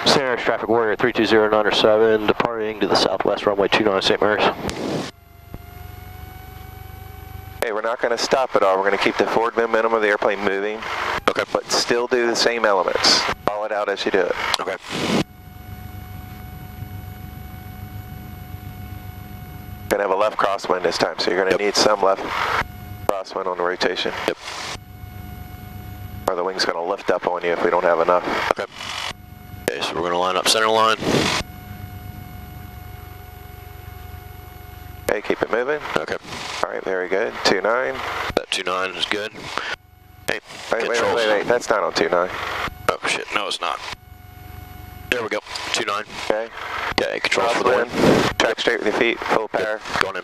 Center traffic warrior 320-7, departing to the southwest runway 29 St. Mary's. Okay, we're not going to stop at all. We're going to keep the forward momentum of the airplane moving. Okay. But still do the same elements. Follow it out as you do it. Okay. Going to have a left crosswind this time, so you're going to need some left crosswind on the rotation. Yep. Or the wing's going to lift up on you if we don't have enough. Okay. Okay, so we're going to line up center line. Okay, keep it moving. Okay. All right, very good. 29. That 29 is good. Hey, wait. That's not on 29. Oh shit, no it's not. There we go. 29. Okay. Okay, controls for the wind. Track straight with your feet, full power. Yep. Going in.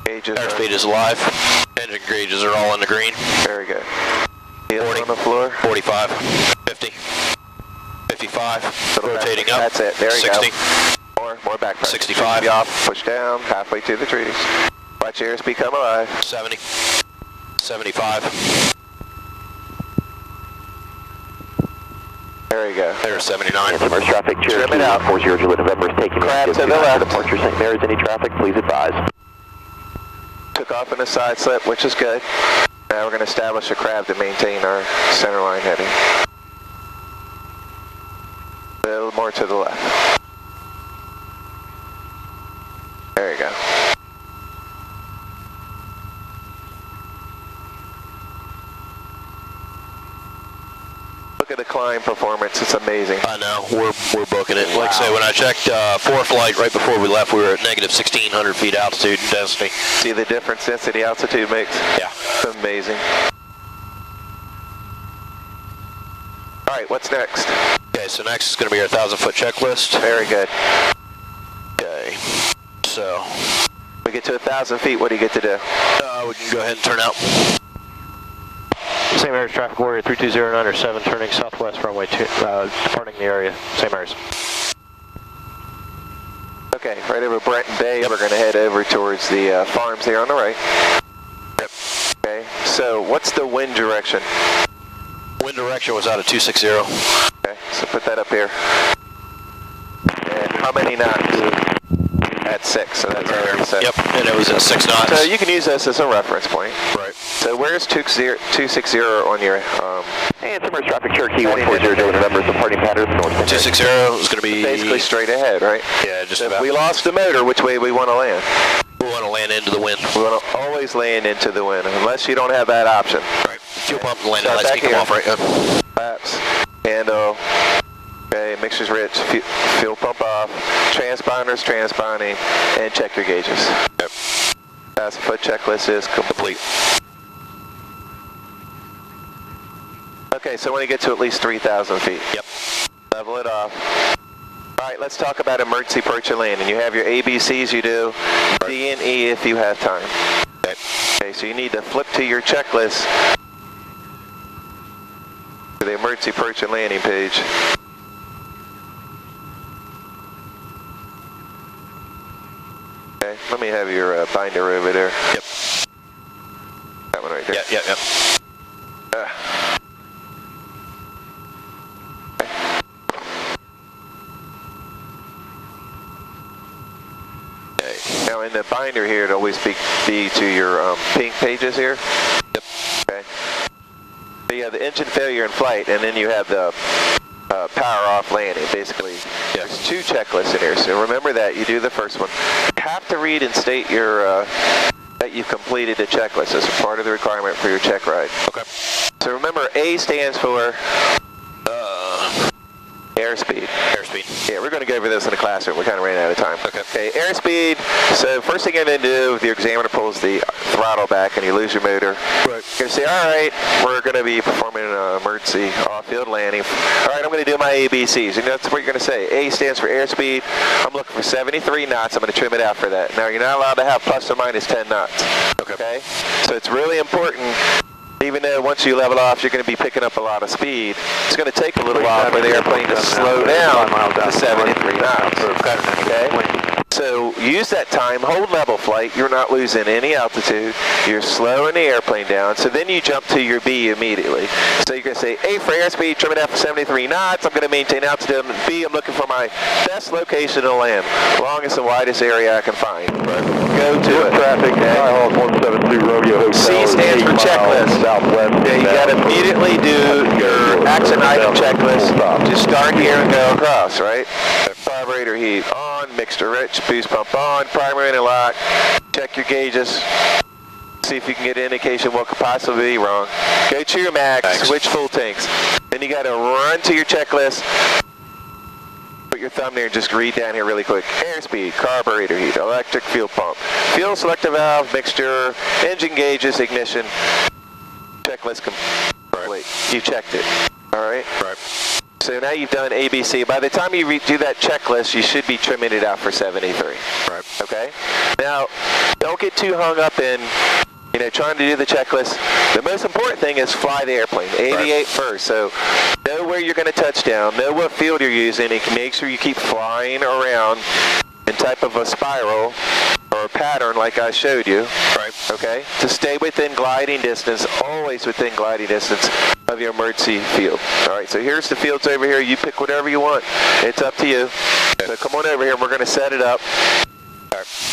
Gauges Airspeed is alive. Engine gauges are all in the green. Very good. 40 on the floor. 45. 50. 55. Rotating up. That's it. There you 60. go. More back pressure. 65. Be off. Push down. Halfway to the trees. Watch your airspeed come alive. 70. 75. There you go. There's 79. Commerce traffic, Cherokee 140 November is taking crab to the left. Departure St. Mary's. Any traffic, please advise. Took off in a side slip, which is good. Now we're going to establish a crab to maintain our center line heading. A little more to the left. There you go. Look at the climb performance, it's amazing. I know, we're booking it. Like I say, when I checked for flight right before we left, we were at negative 1,600 feet altitude and density. See the difference density altitude makes? Yeah. It's amazing. All right, what's next? Okay, so next is going to be our 1,000-foot checklist. Very good. Okay, so We get to 1,000 feet, what do you get to do? we can go ahead and turn out. St. Mary's traffic warrior 320-7, turning southwest runway 2, departing the area, St. Mary's. Okay, right over Brenton Bay, we're going to head over towards the farms there on the right. Yep. Okay, so what's the wind direction? Wind direction was out of 260. Okay, so put that up here. And how many knots? At 6, so that's already set. Yep, and it was at 6 knots. So you can use this as a reference point. Right. So where's 260 on your... And Commerce traffic, Cherokee 140 November, departing pattern north. 260 is going to be... Basically straight ahead, right? Yeah, just So about. if we lost the motor, which way we want to land? We want to land into the wind. We want to always land into the wind, unless you don't have that option. Right. Fuel pump and landing Start lights back can come off, here. right? Flaps, handle. Okay, mixture's rich, fuel pump off, transponders transponding, and check your gauges. Yep. 1,000-foot checklist is complete. Okay, so when you get to at least 3,000 feet. Yep. Level it off. All right, let's talk about emergency approach and landing. You have your ABCs, you do D and E if you have time. Okay. Okay, so you need to flip to your checklist to the emergency approach and landing page. Okay, let me have your binder over there. Yep. That one right there. Yep. Okay. Now in the binder here, it'll always be to your pink pages here. Yep. Okay. So you have the engine failure in flight, and then you have the power off landing. Basically, there's 2 checklists in here. So remember that you do the first one. You have to read and state your that you've completed the checklist as part of the requirement for your check ride. Okay. So remember, A stands for airspeed. Airspeed. Yeah, we're going to go over this in the classroom. We kind of ran out of time. Okay. Okay, airspeed. So first thing you're going to do, if your examiner pulls the throttle back and you lose your motor, Right. you're going to say, all right, we're going to be performing an emergency off-field landing. All right, I'm going to do my ABCs. And that's what you're going to say. A stands for airspeed. I'm looking for 73 knots. I'm going to trim it out for that. Now, you're not allowed to have plus or minus 10 knots. Okay? So it's really important. Even though once you level off, you're going to be picking up a lot of speed, it's going to take a little while for the airplane to slow down to 73 knots. Okay? So use that time, hold level flight, you're not losing any altitude, you're slowing the airplane down, so then you jump to your B immediately. So you're going to say A for airspeed, trim it out for 73 knots, I'm going to maintain altitude, B, I'm looking for my best location to land, longest and widest area I can find. Go to it. Traffic, Skyhawk 172 Rodeo Hotel. C stands for checklist. Southwest. Okay, you got to immediately do your action item checklist. Just start here and go across, right? Carburetor heat on, mixture rich, boost pump on, primary interlock. Check your gauges. See if you can get an indication what could possibly be wrong. Go to your max, switch full tanks. Then you got to run to your checklist. Put your thumb there and just read down here really quick. Airspeed, carburetor heat, electric fuel pump, fuel selective valve, mixture, engine gauges, ignition. Checklist complete. You checked it. All right? Right. So now you've done ABC. By the time you do that checklist, you should be trimming it out for 73. Right. Okay? Now, don't get too hung up in, trying to do the checklist. The most important thing is fly the airplane. Aviate first. So know where you're going to touch down, know what field you're using, and make sure you keep flying around in type of a spiral or a pattern like I showed you. Right. Okay? To stay within gliding distance, always within gliding distance of your emergency field. All right, so here's the fields over here. You pick whatever you want. It's up to you. So come on over here and we're going to set it up.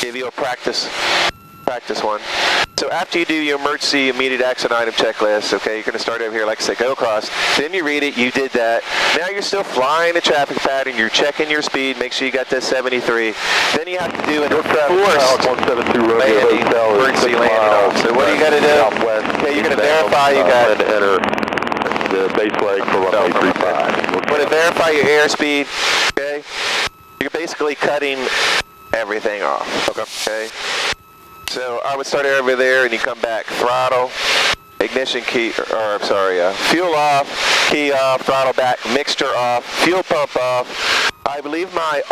Give you a practice one. So after you do your emergency immediate action item checklist, okay, you're going to start over here, like I said, go across. Then you read it, you did that. Now you're still flying the traffic pattern, you're checking your speed, make sure you got that 73. Then you have to do an forced landing, emergency landing off. So what do you got to do? Okay, you're going to verify you got enter the base leg for runway 35. You're going to verify your airspeed, okay? You're basically cutting everything off, okay? So I would start over there and you come back, throttle, ignition key, fuel off, key off, throttle back, mixture off, fuel pump off. I would leave my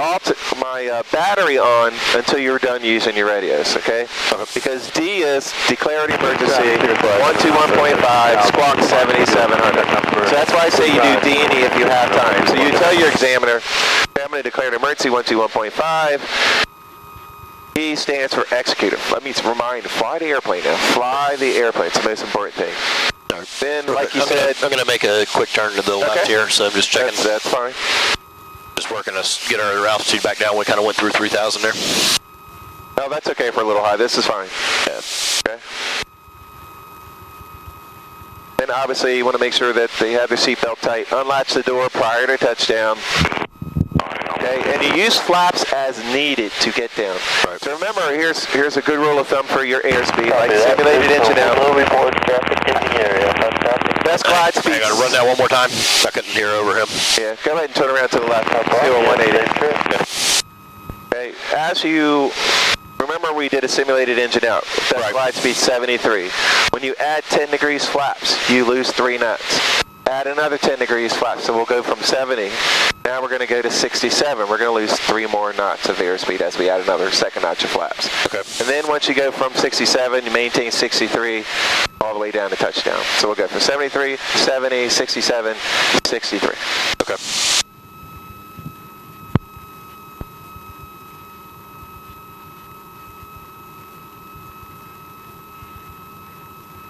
battery on until you're done using your radios, okay? Because D is declared emergency, 121.5, squawk 7700. So that's why I say you do D and E if you have time. So you tell your examiner, okay, I'm going to declare an emergency, 121.5. E stands for executor. Let me remind you, fly the airplane now. Fly the airplane. It's the most important thing. Then, like you said... I'm going to make a quick turn to the left here, so I'm just checking. That's fine. Just working us get our altitude back down. We kind of went through 3,000 there. No, that's okay for a little high. This is fine. Yeah. Okay. Then obviously you want to make sure that they have their seatbelt tight. Unlatch the door prior to touchdown. Okay, and you use flaps as needed to get down. Right. So remember, here's a good rule of thumb for your airspeed, like simulated engine out. Best glide speed. I got to run that one more time. I couldn't hear over him. Yeah, go ahead and turn around to the left. Do a 180. Okay, as you remember, we did a simulated engine out. Best glide speed 73. When you add 10 degrees flaps, you lose 3 knots. Add another 10 degrees flaps, so we'll go from 70. Now we're going to go to 67. We're going to lose 3 more knots of airspeed as we add another second notch of flaps. Okay. And then once you go from 67, you maintain 63 all the way down to touchdown. So we'll go from 73, 70, 67, 63. Okay.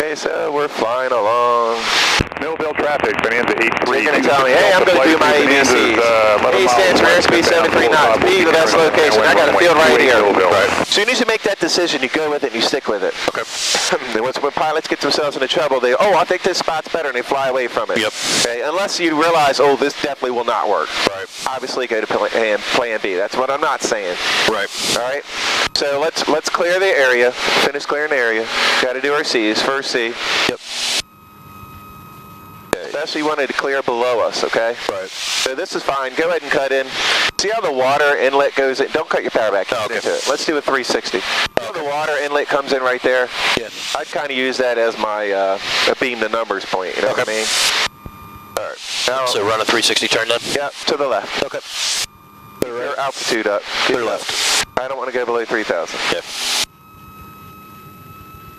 Okay, so we're flying along. Millville traffic, Bonanza 83. You're going to tell me, hey, I'm going to do my ABCs. A stands for airspeed 73 knots. B, the best location. I got a field right here. Right. As soon as you make that decision, you go with it and you stick with it. Okay. When pilots get themselves into trouble, I think this spot's better, and they fly away from it. Yep. Okay. Unless you realize, this definitely will not work. Right. Obviously, go to plan B. That's what I'm not saying. Right. All right. So let's clear the area. Finish clearing the area. Got to do our C's. First C. Yep. Especially wanted to clear below us, okay? Right. So this is fine. Go ahead and cut in. See how the water inlet goes in? Don't cut your power back into it. Let's do a 360. So the water inlet comes in right there. Yeah. I'd kind of use that as my beam the numbers point. You know what I mean? All right. Now, so run a 360 turn then? Yeah, to the left. Okay. Clear your altitude up. Clear left. I don't want to go below 3,000. Yeah.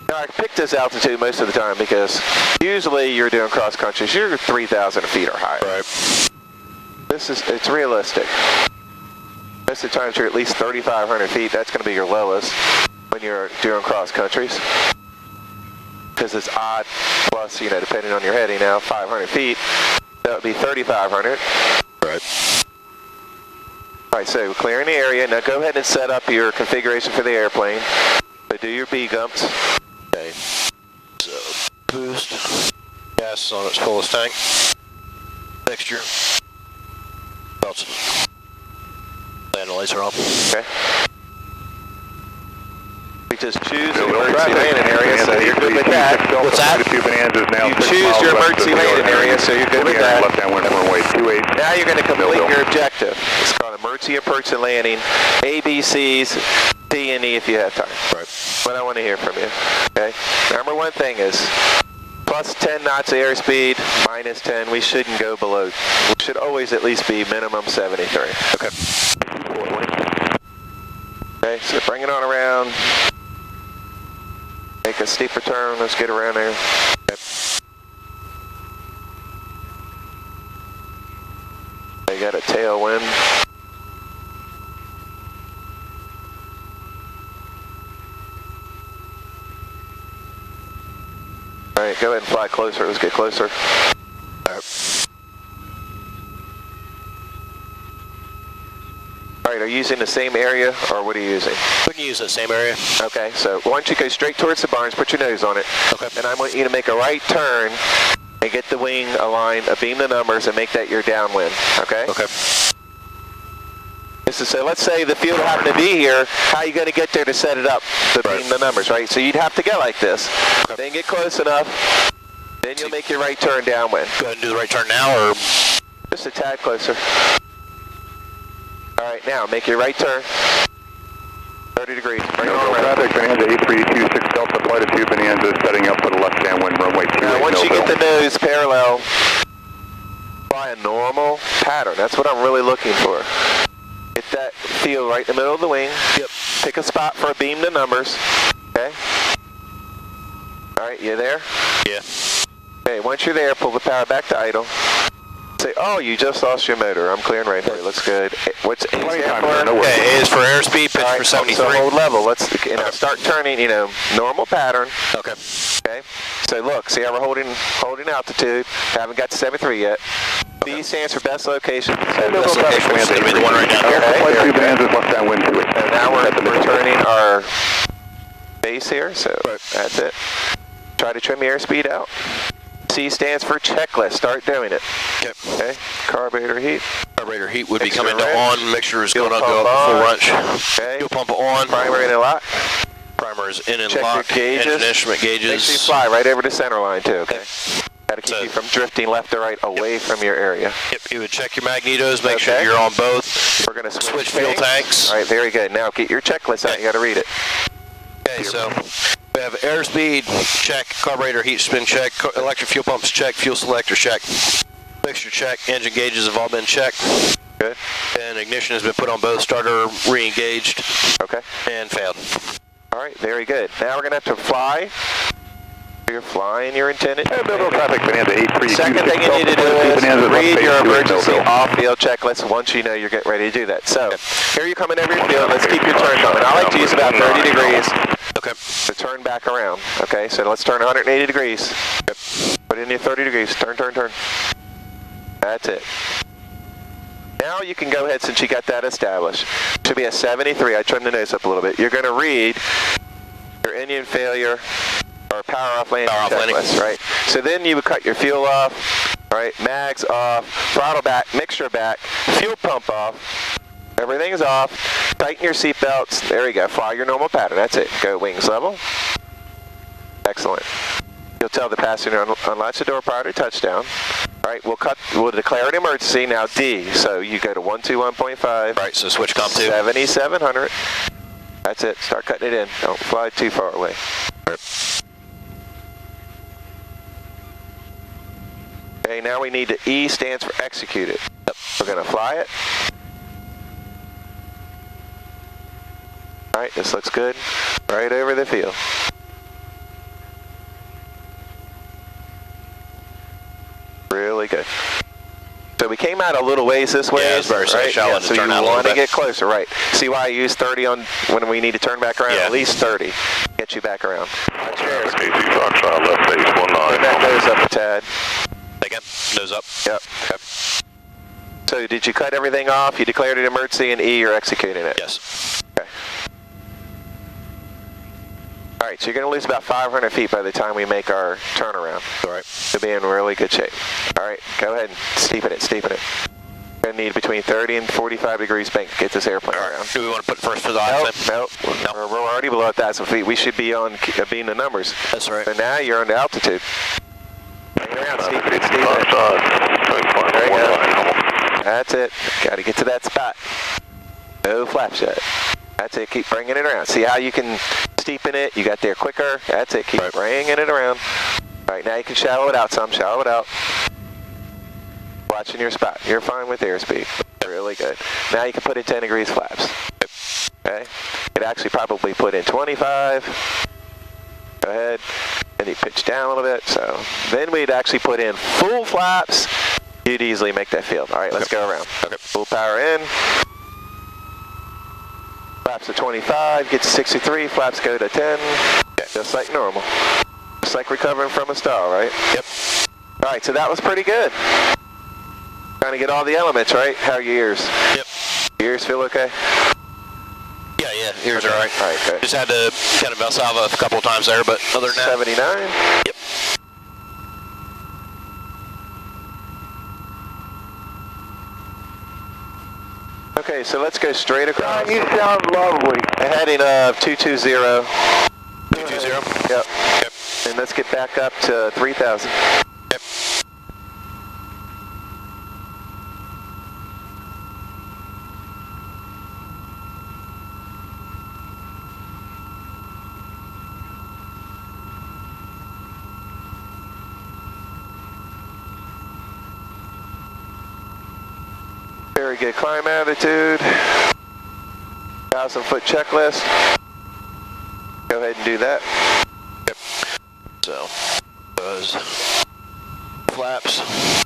Now, I pick this altitude most of the time because usually you're doing cross country, so you're 3,000 feet or higher. Right. It's realistic. Most of the times you're at least 3,500 feet. That's going to be your lowest when you're doing cross countries. Because it's odd, plus, you know, depending on your heading now, 500 feet. That would be 3,500. Right. All right, so we're clearing the area. Now go ahead and set up your configuration for the airplane. So do your B gumps. Okay. So boost. Gas on its fullest tank. Mixture. Belts. Land the laser on. Okay. We just choose the emergency landing area, so you're good with that. What's that? You choose your emergency landing area, so you're good with that. Now you're going to complete your objective. It's called emergency approach and landing. A, B, C's, D, and E if you have time. Right. What I want to hear from you. Okay. Number one thing is plus 10 knots of airspeed, minus 10. We shouldn't go below. We should always at least be minimum 73. Okay. Okay. So bring it on around. Make a steeper turn. Let's get around there. Yep. You got a tailwind. All right, go ahead and fly closer. Let's get closer. All right, are you using the same area, or what are you using? We can use that same area. Okay, so why don't you go straight towards the barns, put your nose on it. Okay. And I want you to make a right turn and get the wing aligned, beam the numbers, and make that your downwind, okay? Okay. So let's say the field happened to be here, how are you going to get there to set it up to beam the numbers, right? So you'd have to go like this, then get close enough, then you'll make your right turn downwind. Go ahead and do the right turn now, or? Just a tad closer. All right, now make your right turn. 30 degrees. Bring it on around. Traffic, Bonanza 8326 Delta, flight of 2 Bonanza, setting up for the left downwind runway 28. Now once you get the nose parallel, fly a normal pattern. That's what I'm really looking for. Get that feel right in the middle of the wing. Yep. Pick a spot for a beam the numbers. Okay. All right, you there? Yeah. Okay, once you're there, pull the power back to idle. Say, oh, you just lost your motor. I'm clearing right here. Looks good. What's A stand for? Okay, A is for airspeed, pitch All for 73. So hold level. Let's start turning, you know, normal pattern. Okay. Okay. So look, see how we're holding altitude. Haven't got to 73 yet. B stands for best location. Best location is going to be the one right down here. Okay. Flight 2 Bonanza, left downwind 28. So now we're turning our base here. So that's it. Try to trim the airspeed out. C stands for checklist. Start doing it. Okay. Okay. Carburetor heat. Carburetor heat would be Mixture coming to red. on. Mixture is Fuel going to go pump up full on. wrench. Okay. Fuel pump on. Primary and lock. Primer is in and Check your locked. gauges. Engine instrument Make sure you gauges. fly right over the center line too. Okay. Got to keep So- you from drifting left or right away from your area. Yep. You would check your magnetos. Make sure Okay. you're on both. We're going to Switch fuel tanks. All right. Very good. Now get your checklist out. You got to read it. Okay, so we have airspeed check, carburetor heat spin check, electric fuel pumps check, fuel selector check, mixture check, engine gauges have all been checked. Good. And ignition has been put on both, starter re-engaged Okay. and failed. All right. Very good. Now we're going to have to fly. You're flying your intended. Millville traffic, Bonanza 8326 Second thing you need to do is read your emergency off-field checklist once you know you're getting ready to do that. So, here you're coming over your field. Let's keep your turn coming. I like to use about 30 degrees Okay. to turn back around. Okay, so let's turn 180 degrees. Put in your 30 degrees. Turn, turn, turn. That's it. Now you can go ahead, since you got that established. Should be a 73. I trimmed the nose up a little bit. You're going to read your engine failure or power off landing checklist, right? So then you would cut your fuel off, all right, mags off, throttle back, mixture back, fuel pump off, everything's off, tighten your seat belts, there you go, fly your normal pattern, that's it. Go wings level. Excellent. You'll tell the passenger unlatch the door prior to touchdown. All right, we'll declare an emergency, now D, so you go to 121.5. Right, so switch comp 2. 7,700. That's it, start cutting it in, don't fly too far away. Okay, now we need to E stands for execute it. We're going to fly it. All right, this looks good. Right over the field. Really good. So So we came out a little ways this way. Yeah, it's very right? shallow Yeah, to so turn you out a little want to bit. get closer, right? See why I use 30 on when we need to turn back around? Yeah. At least 30. Get you back around. Watch your airspeed. KC Foxtrot, left base 19. Put that nose up a tad. Again, nose up. Yep. Okay. So did you cut everything off? You declared an emergency, and E, you're executing it? Yes. Okay. All right, so you're going to lose about 500 feet by the time we make our turnaround. All right. To be in really good shape. All right, go ahead and steepen it, steepen it. We're going to need between 30 and 45 degrees bank to get this airplane around. Do we want to put first for the high Nope. We're already below 1,000 feet. We should be on being the numbers. That's right. So now you're on the altitude. Bring it around, steepen it, steepen it. Foxtrot, There you go. 19. That's it. Got to get to that spot. No flaps yet. That's it. Keep bringing it around. See how you can steepen it? You got there quicker. That's it. Keep bringing it around. All right, now you can shallow it out some. Shallow it out. Watching your spot. You're fine with airspeed. Really good. Now you can put in 10 degrees flaps. Okay. You'd actually probably put in 25. Go ahead. And you pitch down a little bit. So then we'd actually put in full flaps. You'd easily make that field. All right, let's go around. Okay. Full power in. Flaps to 25, get to 63, flaps go to 10. Okay. Just like normal. Just like recovering from a stall, right? Yep. All right, so that was pretty good. Trying to get all the elements, right? How are your ears? Yep. Your ears feel okay? Yeah, ears are all right. All right, good. Just had to kind of Valsalva a couple of times there, but other than that. 79. Yep. Okay, so let's go straight across. You sound lovely. A heading of 220. 220? Yep. Okay. And let's get back up to 3,000. Yep. Very good climb attitude. 1,000-foot checklist. Go ahead and do that. Yep. So, those flaps.